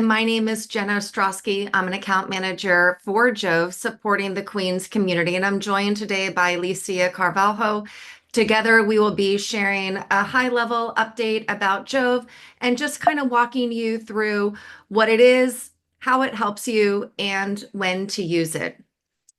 and my name is Jenna Ostrowski. I'm an account manager for JoVE, supporting the Queens community, and I'm joined today by Alicia Carvalho. Together, we will be sharing a high-level update about JoVE and just kind of walking you through what it is, how it helps you, and when to use it.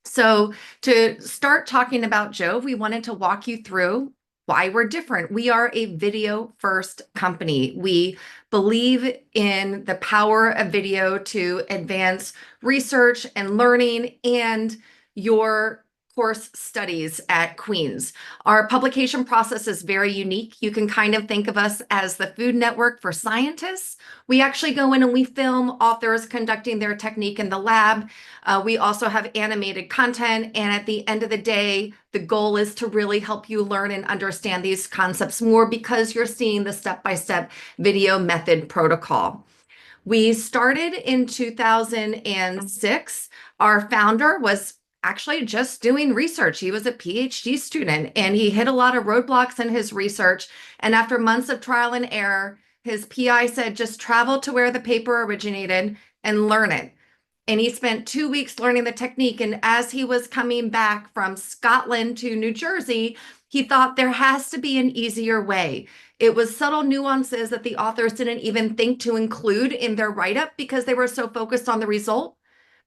So to start talking about JoVE, we wanted to walk you through why we're different. We are a video first company. We believe in the power of video to advance research and learning and your course studies at Queens. Our publication process is very unique. You can kind of think of us as the Food Network for scientists. We actually go in and we film authors conducting their technique in the lab. We also have animated content, and at the end of the day, the goal is to really help you learn and understand these concepts more because you're seeing the step-by-step video method protocol. We started in 2006. Our founder was actually just doing research. He was a PhD student, and he hit a lot of roadblocks in his research. And after months of trial and error, his PI said, just travel to where the paper originated and learn it. And he spent 2 weeks learning the technique. And as he was coming back from Scotland to New Jersey, he thought there has to be an easier way. It was subtle nuances that the authors didn't even think to include in their write-up because they were so focused on the result.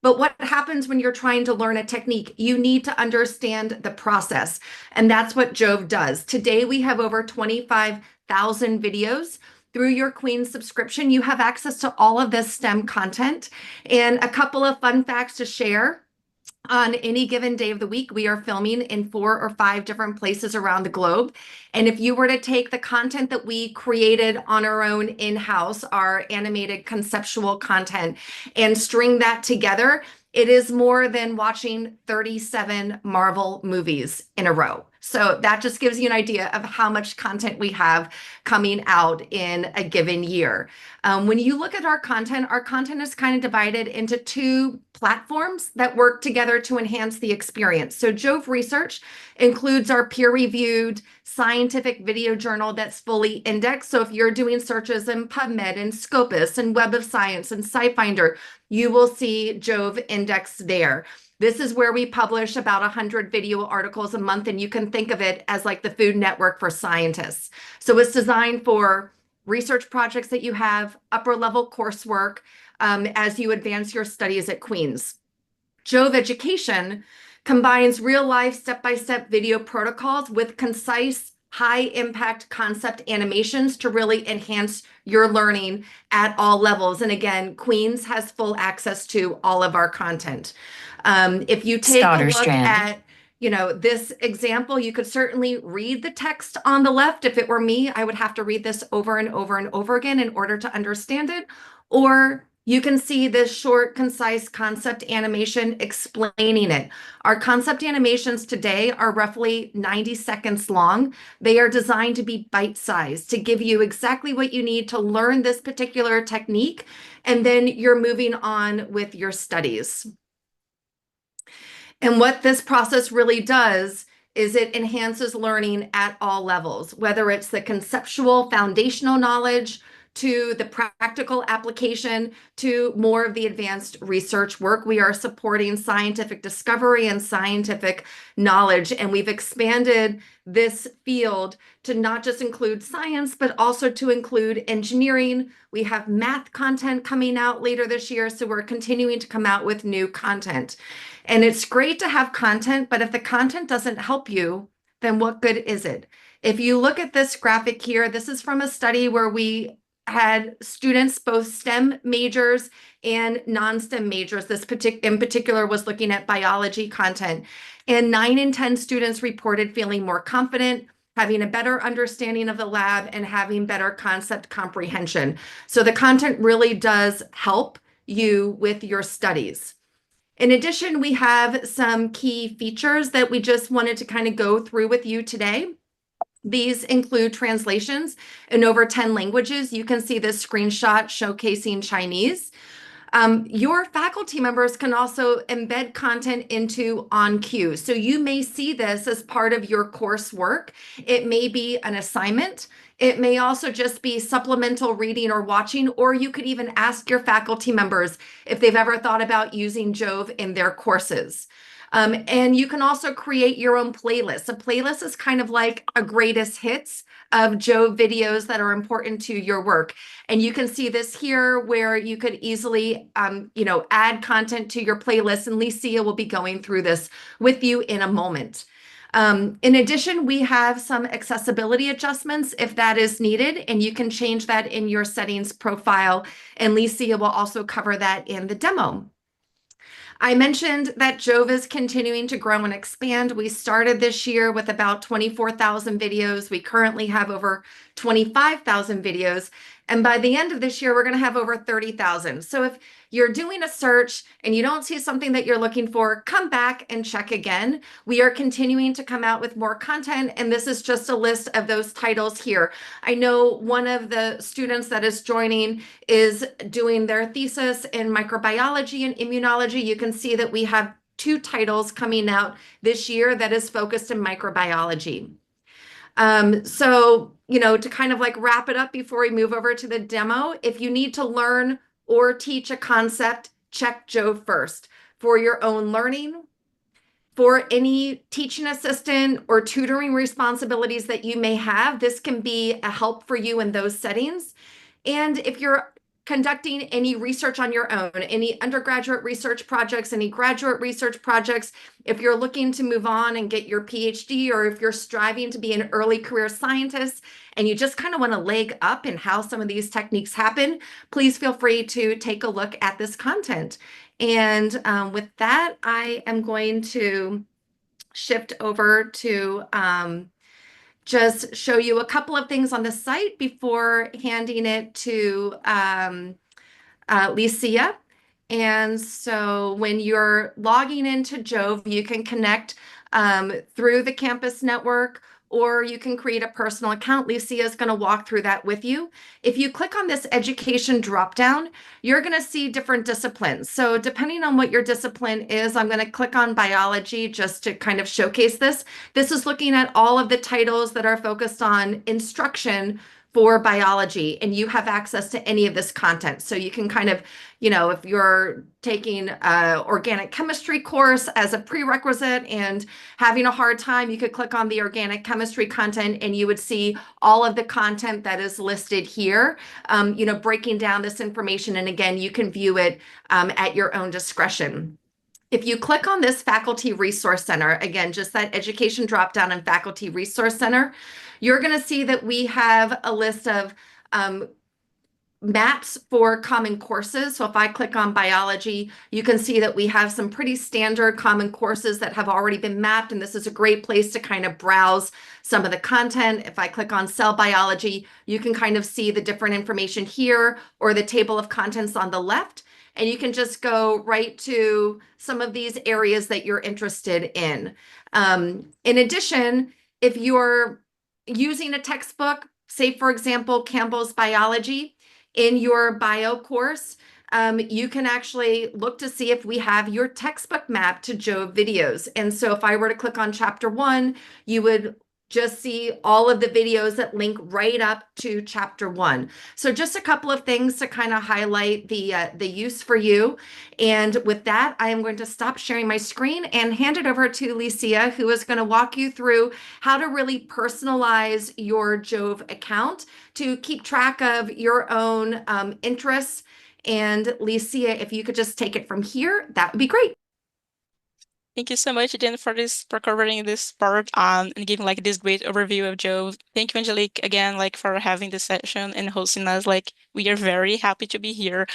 But what happens when you're trying to learn a technique? You need to understand the process. And that's what JoVE does. Today, we have over 25,000 videos. Through your Queen's subscription, you have access to all of this STEM content. And a couple of fun facts to share. On any given day of the week, we are filming in 4 or 5 different places around the globe. And if you were to take the content that we created on our own in-house, our animated conceptual content, and string that together, it is more than watching 37 Marvel movies in a row. So that just gives you an idea of how much content we have coming out in a given year. When you look at our content is kind of divided into 2 platforms that work together to enhance the experience. So JoVE Research includes our peer-reviewed scientific video journal that's fully indexed. So if you're doing searches in PubMed and Scopus and Web of Science and SciFinder, you will see JoVE indexed there. This is where we publish about 100 video articles a month, and you can think of it as like the Food Network for scientists. So it's designed for research projects that you have, upper level coursework as you advance your studies at Queens. JoVE Education combines real life step-by-step video protocols with concise, high impact concept animations to really enhance your learning at all levels. And again, Queens has full access to all of our content. If you take a look at this example, you could certainly read the text on the left. If it were me, I would have to read this over and over and over again in order to understand it. Or you can see this short, concise concept animation explaining it. Our concept animations today are roughly 90 seconds long. They are designed to be bite-sized, to give you exactly what you need to learn this particular technique, and then you're moving on with your studies. And what this process really does is it enhances learning at all levels, whether it's the conceptual foundational knowledge to the practical application to more of the advanced research work. We are supporting scientific discovery and scientific knowledge, and we've expanded this field to not just include science, but also to include engineering. We have math content coming out later this year, so we're continuing to come out with new content. And it's great to have content, but if the content doesn't help you, then what good is it? If you look at this graphic here, this is from a study where we had students, both STEM majors and non-STEM majors. This in particular was looking at biology content. And 9 in 10 students reported feeling more confident, having a better understanding of the lab, and having better concept comprehension. So the content really does help you with your studies. In addition, we have some key features that we just wanted to kind of go through with you today. These include translations in over 10 languages. You can see this screenshot showcasing Chinese. Your faculty members can also embed content into on cue. So you may see this as part of your coursework. It may be an assignment. It may also just be supplemental reading or watching, or you could even ask your faculty members if they've ever thought about using JoVE in their courses. And you can also create your own playlist. A playlist is kind of like a greatest hits of JoVE videos that are important to your work. And you can see this here where you could easily, add content to your playlist. And Licia will be going through this with you in a moment. In addition, we have some accessibility adjustments if that is needed, and you can change that in your settings profile. And Licia will also cover that in the demo. I mentioned that JoVE is continuing to grow and expand. We started this year with about 24,000 videos. We currently have over 25,000 videos. And by the end of this year, we're going to have over 30,000. So if you're doing a search and you don't see something that you're looking for, come back and check again. We are continuing to come out with more content, and this is just a list of those titles here. I know one of the students that is joining is doing their thesis in microbiology and immunology. You can see that we have 2 titles coming out this year that is focused in microbiology. So, to kind of like wrap it up before we move over to the demo, if you need to learn or teach a concept, check JoVE first. For your own learning, for any teaching assistant or tutoring responsibilities that you may have, this can be a help for you in those settings. And if you're conducting any research on your own, any undergraduate research projects, any graduate research projects, if you're looking to move on and get your PhD, or if you're striving to be an early career scientist and you just kind of want to leg up in how some of these techniques happen, please feel free to take a look at this content. And with that, I am going to shift over to just show you a couple of things on the site before handing it to Licia. And so when you're logging into JoVE, you can connect through the campus network, or you can create a personal account. Licia is going to walk through that with you. If you click on this education dropdown, you're going to see different disciplines. So depending on what your discipline is, I'm going to click on biology just to kind of showcase this. This is looking at all of the titles that are focused on instruction for biology, and you have access to any of this content. So you can kind of, if you're taking an organic chemistry course as a prerequisite and having a hard time, you could click on the organic chemistry content and you would see all of the content that is listed here, breaking down this information. And again, you can view it at your own discretion. If you click on this Faculty Resource Center, again, just that education dropdown and Faculty Resource Center, you're going to see that we have a list of maps for common courses. So if I click on biology, you can see that we have some pretty standard common courses that have already been mapped, and this is a great place to kind of browse some of the content. If I click on cell biology, you can kind of see the different information here, or the table of contents on the left. And you can just go right to some of these areas that you're interested in. In addition, if you're using a textbook, say, for example, Campbell's Biology, in your bio course, you can actually look to see if we have your textbook map to JoVE videos. And so if I were to click on chapter 1, you would just see all of the videos that link right up to chapter 1. So just a couple of things to kind of highlight the use for you. And with that, I am going to stop sharing my screen and hand it over to Licia, who is going to walk you through how to really personalize your JoVE account to keep track of your own interests. And Licia, if you could just take it from here, that would be great. Thank you so much, Jen, for covering this part and giving like this great overview of JoVE. Thank you, Angelique, again, like for having this session and hosting us. Like we are very happy to be here.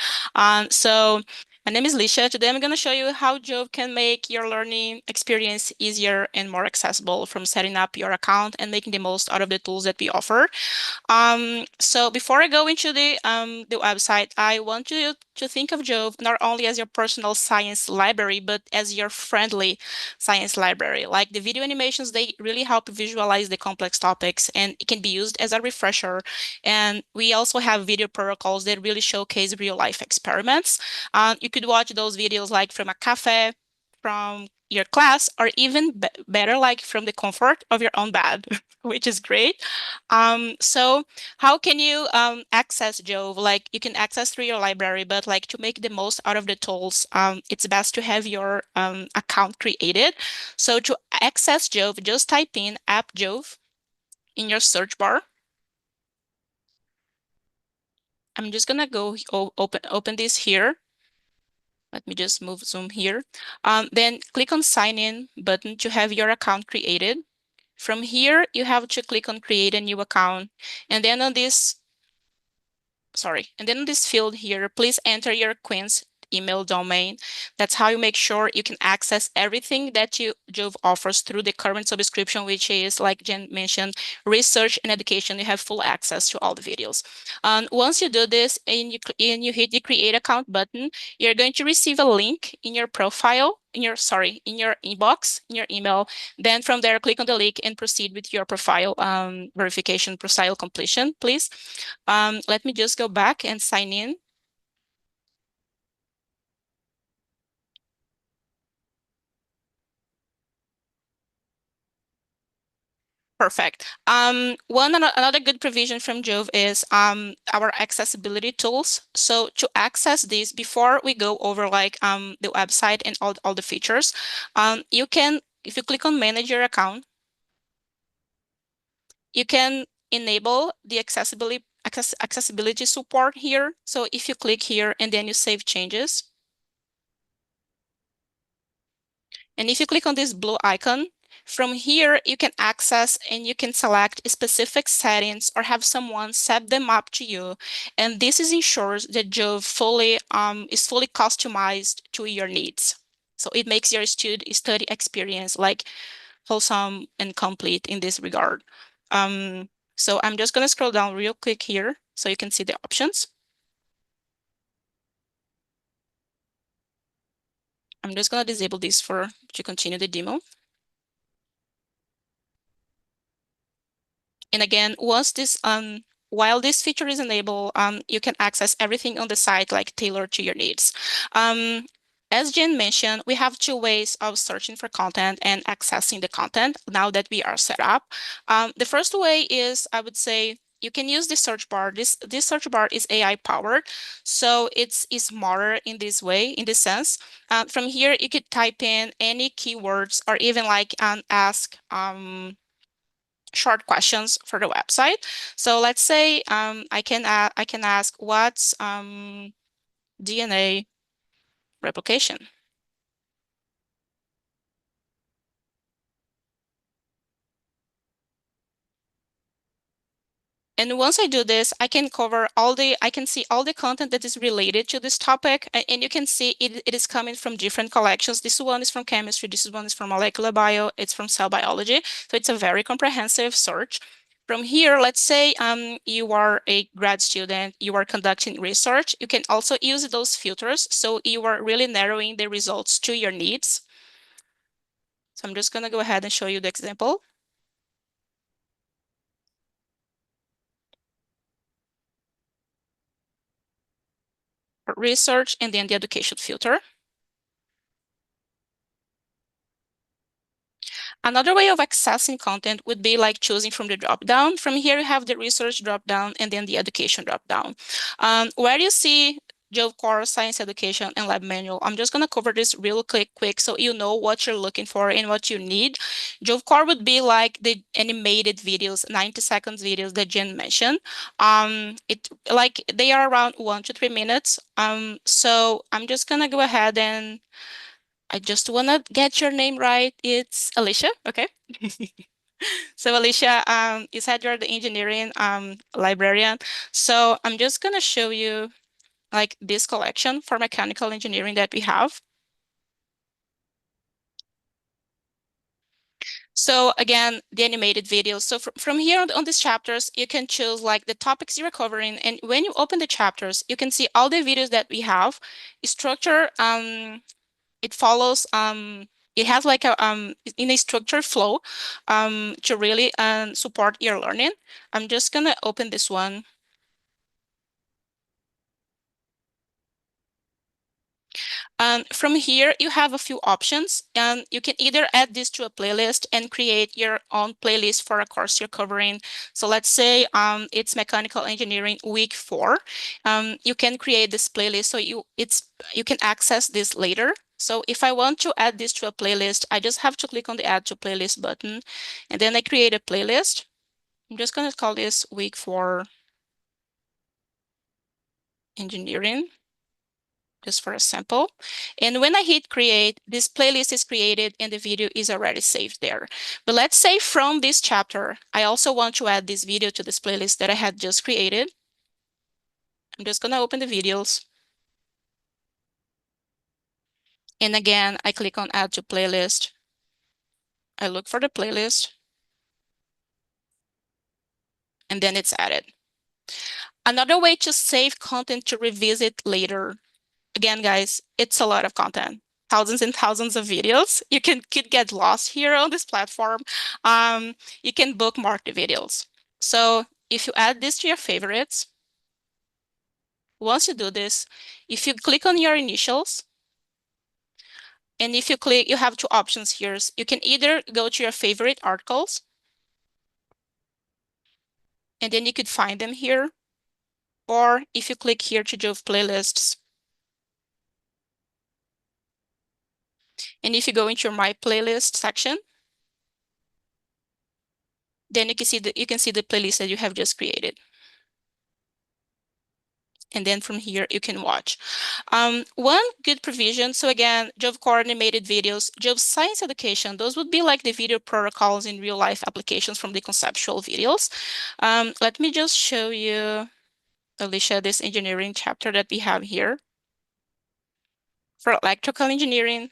So My name is Lisha. Today I'm going to show you how JoVE can make your learning experience easier and more accessible, from setting up your account and making the most out of the tools that we offer. So before I go into the website, I want you to think of JoVE not only as your personal science library, but as your friendly science library. Like the video animations, they really help visualize the complex topics, and it can be used as a refresher. And we also have video protocols that really showcase real life experiments. You could watch those videos like from a cafe, from your class, or even better, like from the comfort of your own bed, which is great. So how can you access JoVE? Like you can access through your library, but like to make the most out of the tools, it's best to have your account created. So to access JoVE, just type in app JoVE in your search bar. I'm just gonna go open this here. Let me just move zoom here. Then click on sign in button to have your account created. From here, you have to click on create a new account. And then on this, and then in this field here, please enter your Queen's email domain. That's how you make sure you can access everything that JoVE offers through the current subscription, which is, like Jen mentioned, research and education. You have full access to all the videos. Once you do this and you hit the create account button, you're going to receive a link in your profile, in your inbox, in your email. Then from there, click on the link and proceed with your profile verification, profile completion, please. Let me just go back and sign in. Perfect. Another good provision from JoVE is our accessibility tools. So to access these, before we go over like the website and all the features, you can, if you click on manage your account, you can enable the accessibility support here. So if you click here and then you save changes, and if you click on this blue icon, from here, you can access and you can select specific settings or have someone set them up to you. And this ensures that JoVE is fully customized to your needs. So it makes your study experience like wholesome and complete in this regard. So I'm just going to scroll down real quick here so you can see the options. I'm just going to disable this to continue the demo. And again, while this feature is enabled, you can access everything on the site like tailored to your needs. As Jen mentioned, we have two ways of searching for content and accessing the content now that we are set up. The first way is, I would say, you can use the search bar. This search bar is AI powered, so it's smarter in this way, in this sense. From here, you could type in any keywords or even like ask short questions for the website. So let's say I can ask what's DNA replication. And once I do this, I can see all the content that is related to this topic. And you can see it is coming from different collections. This one is from chemistry. This one is from molecular bio. It's from cell biology. So it's a very comprehensive search. From here, let's say you are a grad student, you are conducting research. You can also use those filters. So you are really narrowing the results to your needs. So I'm just going to go ahead and show you the example. Research and then the education filter. Another way of accessing content would be like choosing from the drop-down. From here, you have the research drop-down and then the education drop-down. Where you see JoVE Core, Science Education, and Lab Manual, I'm just going to cover this real quick so you know what you're looking for and what you need. JoVE Core would be like the animated videos, 90 seconds videos that Jen mentioned. They are around 1 to 3 minutes. So I'm just going to go ahead and I just want to get your name right. It's Alicia, okay? So Alicia, you said you're the engineering librarian. So I'm just going to show you like this collection for mechanical engineering that we have. So again, the animated videos. So from here on these chapters, you can choose like the topics you're covering. And when you open the chapters, you can see all the videos that we have. Structure, it follows, it has like a in a structured flow to really support your learning. I'm just gonna open this one. From here, you have a few options, and you can either add this to a playlist and create your own playlist for a course you're covering. So let's say it's mechanical engineering week 4. You can create this playlist so you can access this later. So if I want to add this to a playlist, I just have to click on the add to playlist button, and then I create a playlist. I'm just going to call this week 4 engineering, just for a sample. And when I hit create, this playlist is created and the video is already saved there. But let's say from this chapter, I also want to add this video to this playlist that I had just created. I'm just gonna open the videos. And again, I click on add to playlist. I look for the playlist. And then it's added. Another way to save content to revisit later. Again, guys, it's a lot of content. Thousands and thousands of videos. You could get lost here on this platform. You can bookmark the videos. So if you add this to your favorites, once you do this, if you click on your initials, and if you click, you have two options here. You can either go to your favorite articles, and then you could find them here. Or if you click here to JoVE playlists, and if you go into your My Playlist section, then you can see the playlist that you have just created. And then from here, you can watch. One good provision, so again, JoVE coordinated videos, JoVE science education, those would be like the video protocols in real life applications from the conceptual videos. Let me just show you, Alicia, this engineering chapter that we have here. For electrical engineering,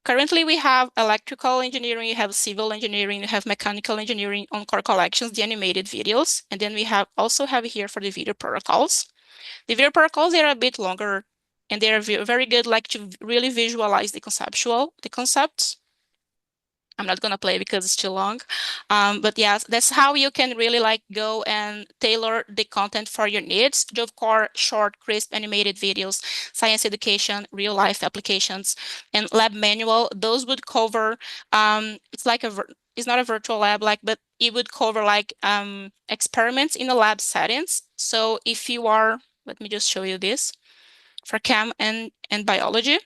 currently we have electrical engineering, you have civil engineering, you have mechanical engineering on core collections, the animated videos, and then we also have here for the video protocols. The video protocols, they are a bit longer and they are very good like to really visualize the concepts. I'm not gonna play because it's too long. But yes, that's how you can really like go and tailor the content for your needs. JoVE Core, short, crisp, animated videos, science education, real life applications, and lab manual. Those would cover, it's like it's not a virtual lab, like, but it would cover like experiments in a lab settings. So if you are, let me just show you this for chem and biology.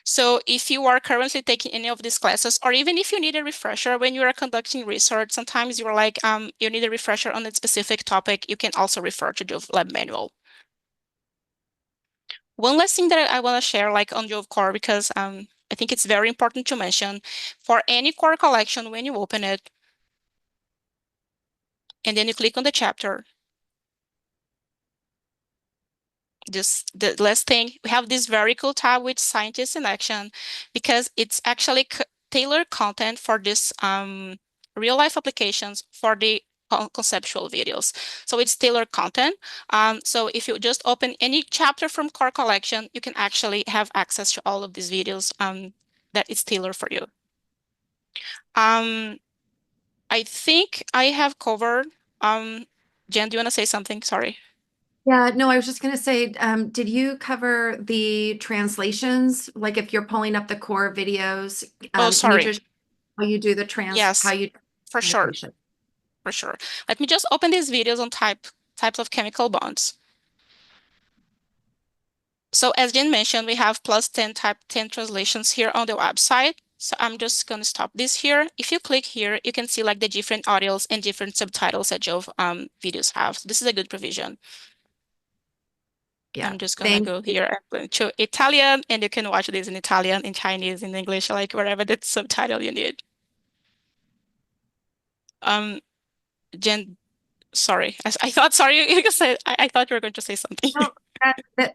So if you are currently taking any of these classes, or even if you need a refresher when you are conducting research, sometimes you're like, you need a refresher on a specific topic, you can also refer to the lab manual. One last thing that I want to share like on JoVE Core, because I think it's very important to mention, for any core collection, when you open it, and then you click on the chapter, just the last thing, we have this very cool tab with Scientists in Action, because it's actually tailored content for this real life applications for the conceptual videos. So it's tailored content. So if you just open any chapter from core collection, you can actually have access to all of these videos that is tailored for you. I think I have covered. Jen, do you want to say something? Sorry. Yeah, no, I was just going to say, did you cover the translations? Like if you're pulling up the core videos, Oh, can you sorry. just how you do the how Yes, you for sure. translation? For sure. Let me just open these videos on types of chemical bonds. So as Jen mentioned, we have plus 10 type 10 translations here on the website. So I'm just going to stop this here. If you click here, you can see like the different audios and different subtitles that JoVE videos have. So this is a good provision. Yeah, I'm just going to thank go you. here and to Italian, and you can watch this in Italian, in Chinese, in English, like wherever the subtitle you need. Jen, Sorry, I thought, sorry, I thought you were going to say something. No,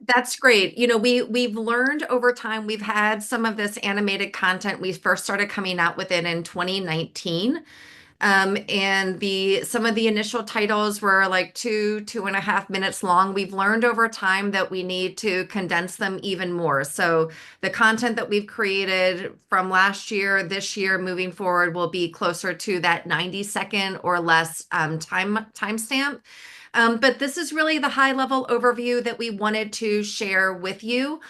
that's great. We've learned over time, we've had some of this animated content. We first started coming out with it in 2019. And the some of the initial titles were like 2.5 minutes long. We've learned over time that we need to condense them even more. So the content that we've created from last year, this year, moving forward, will be closer to that 90-second or less timestamp. But this is really the high level overview that we wanted to share with you.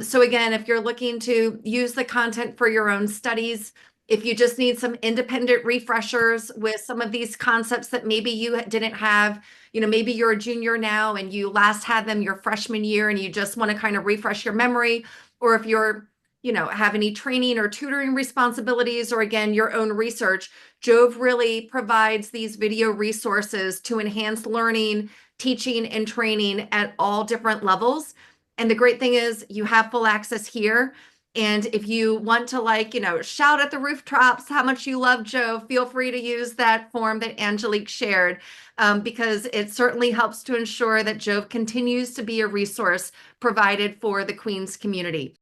So again, if you're looking to use the content for your own studies, if you just need some independent refreshers with some of these concepts that maybe you didn't have, maybe you're a junior now and you last had them your freshman year and you just want to kind of refresh your memory, or if you're, have any training or tutoring responsibilities, or again, your own research, JoVE really provides these video resources to enhance learning, teaching, and training at all different levels. And the great thing is you have full access here. And if you want to shout at the rooftops how much you love JoVE, feel free to use that form that Angelique shared, because it certainly helps to ensure that JoVE continues to be a resource provided for the Queens community.